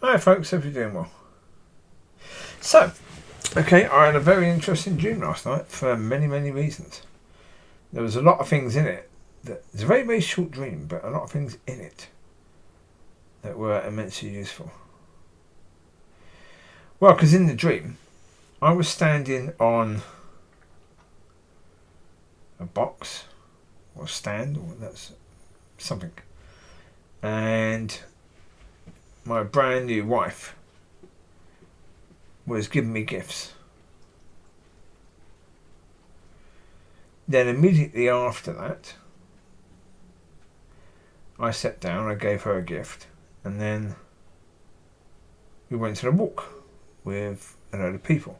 Hi folks, hope you're doing well. So, okay, I had a very interesting dream last night for many, many reasons. There was a lot of things in it. It's a very, very short dream, but a lot of things in it that were immensely useful. Well, because in the dream, I was standing on a box or a stand, or that's something, and my brand new wife was giving me gifts. Then immediately after that, I sat down, I gave her a gift, and then we went on a walk with a load of people.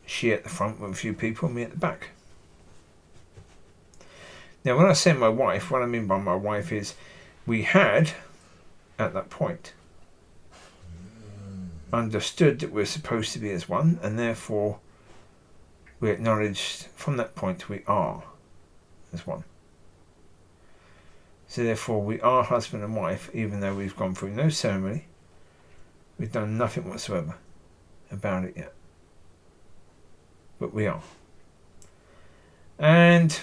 She at the front with a few people, me at the back. Now when I say my wife, what I mean by my wife is we had, at that point, understood that we're supposed to be as one, and therefore we acknowledged from that point we are as one. So therefore we are husband and wife, even though we've gone through no ceremony, we've done nothing whatsoever about it yet, but we are. And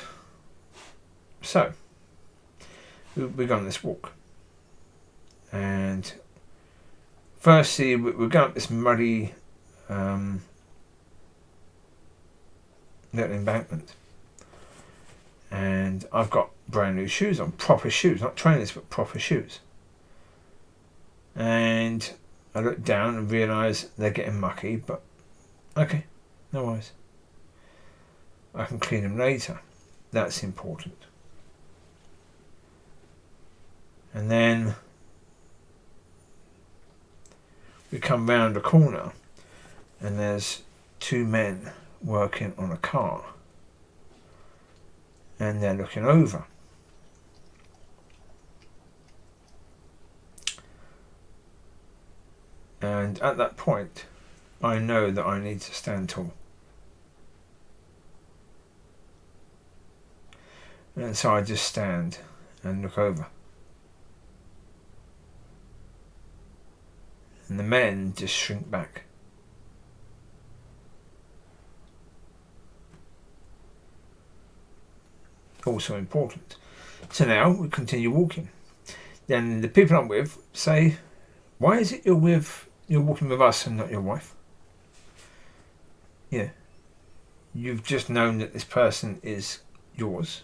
so we're going on this walk, and firstly we're going up this muddy little embankment, and I've got brand new shoes on, proper shoes, not trainers but proper shoes, and I look down and realise they're getting mucky, but okay, no worries, I can clean them later. That's important. And then we come round a corner and there's two men working on a car, and they're looking over. And at that point, I know that I need to stand tall. And so I just stand and look over. And the men just shrink back. Also important. So now we continue walking. Then the people I'm with say, why is it you're walking with us and not your wife? Yeah. You've just known that this person is yours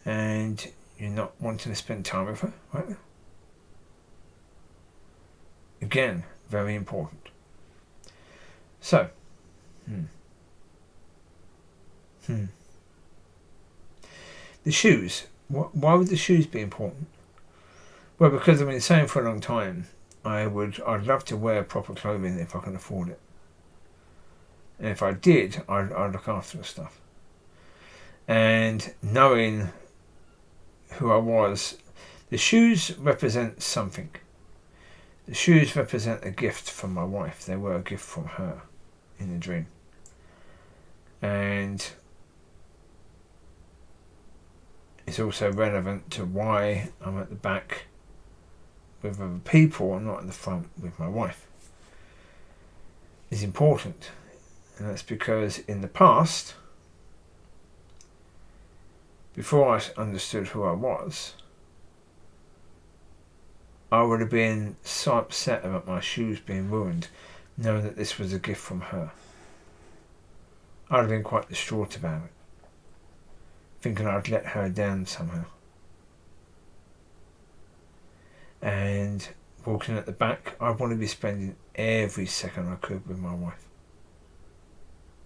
and you're not wanting to spend time with her, right? Again, very important. So, the shoes. Why would the shoes be important? Well, because I've been saying for a long time, I'd love to wear proper clothing if I can afford it. And if I did, I'd look after the stuff. And knowing who I was, the shoes represent something. The shoes represent a gift from my wife. They were a gift from her in the dream. And it's also relevant to why I'm at the back with other people and not at the front with my wife. It's important. And that's because in the past, before I understood who I was, I would have been so upset about my shoes being ruined, knowing that this was a gift from her. I'd have been quite distraught about it, thinking I'd let her down somehow. And walking at the back, I want to be spending every second I could with my wife.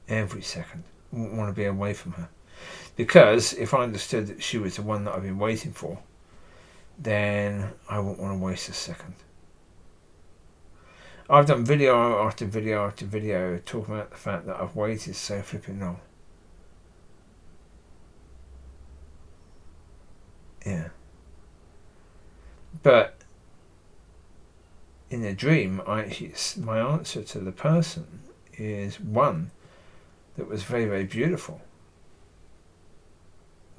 Every second. I wouldn't want to be away from her. Because if I understood that she was the one that I've been waiting for, then I wouldn't want to waste a second. I've done video after video after video talking about the fact that I've waited so flipping long. Yeah. But in a dream, my answer to the person is one that was very, very beautiful.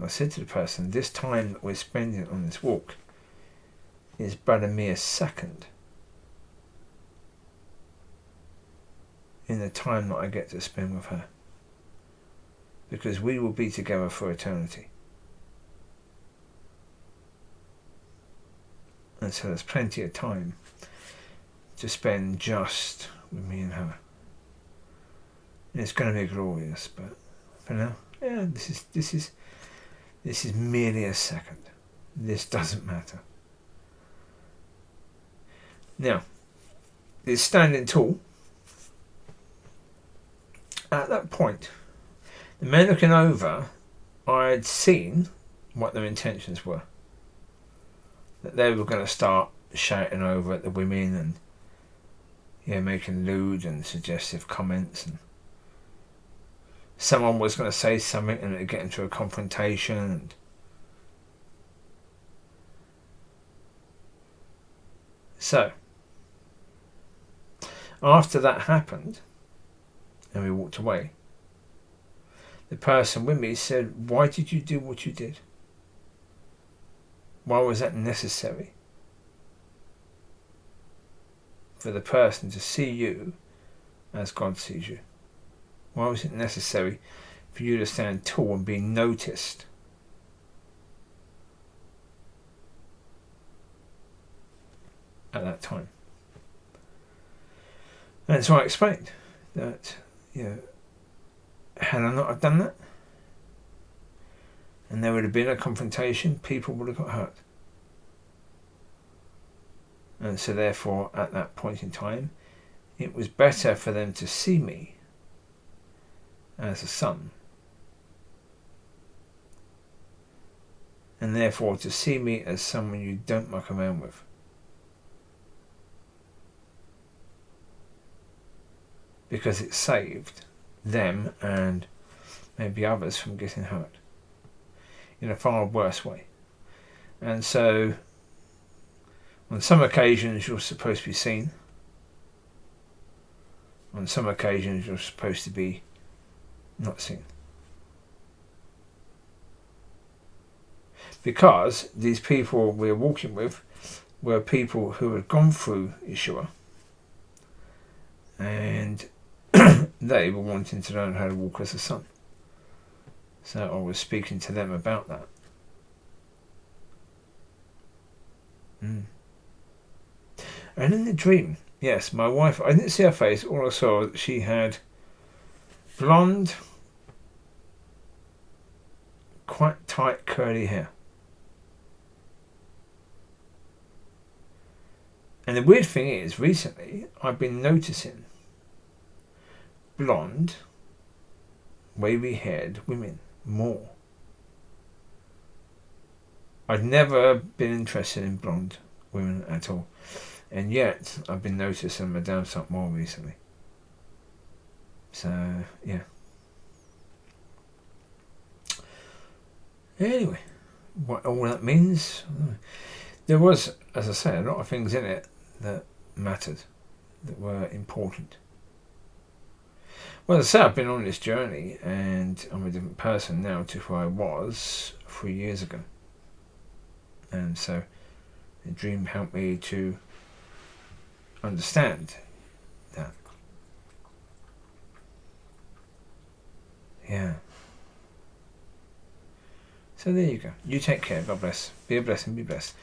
I said to the person, this time that we're spending on this walk is but a mere second in the time that I get to spend with her. Because we will be together for eternity. And so there's plenty of time to spend just with me and her. And it's going to be glorious, but for now, yeah, this is merely a second. This doesn't matter. Now, it's standing tall. At that point, the men looking over, I'd seen what their intentions were. That they were going to start shouting over at the women and making lewd and suggestive comments, and someone was going to say something and it'd get into a confrontation. And so, after that happened, and we walked away, the person with me said, "Why did you do what you did? Why was that necessary? For the person to see you as God sees you? Why was it necessary for you to stand tall and be noticed?" At that time. And so I explained that, had I not have done that, and there would have been a confrontation, people would have got hurt. And so therefore, at that point in time, it was better for them to see me as a son, and therefore to see me as someone you don't muck around with. Because it saved them and maybe others from getting hurt in a far worse way. And so on some occasions you're supposed to be seen. On some occasions you're supposed to be not seen. Because these people we're walking with were people who had gone through Yeshua, and they were wanting to learn how to walk as a son. So I was speaking to them about that. And in the dream, yes, my wife, I didn't see her face, all I saw was that she had blonde, quite tight curly hair. And the weird thing is, recently, I've been noticing blonde, wavy-haired women more. I'd never been interested in blonde women at all, and yet I've been noticing Madame something more recently. So, yeah. Anyway, what all that means, there was, as I say, a lot of things in it that mattered, that were important. Well, as I say, I've been on this journey and I'm a different person now to who I was 3 years ago. And so the dream helped me to understand that. Yeah. So there you go. You take care. God bless. Be a blessing. Be blessed.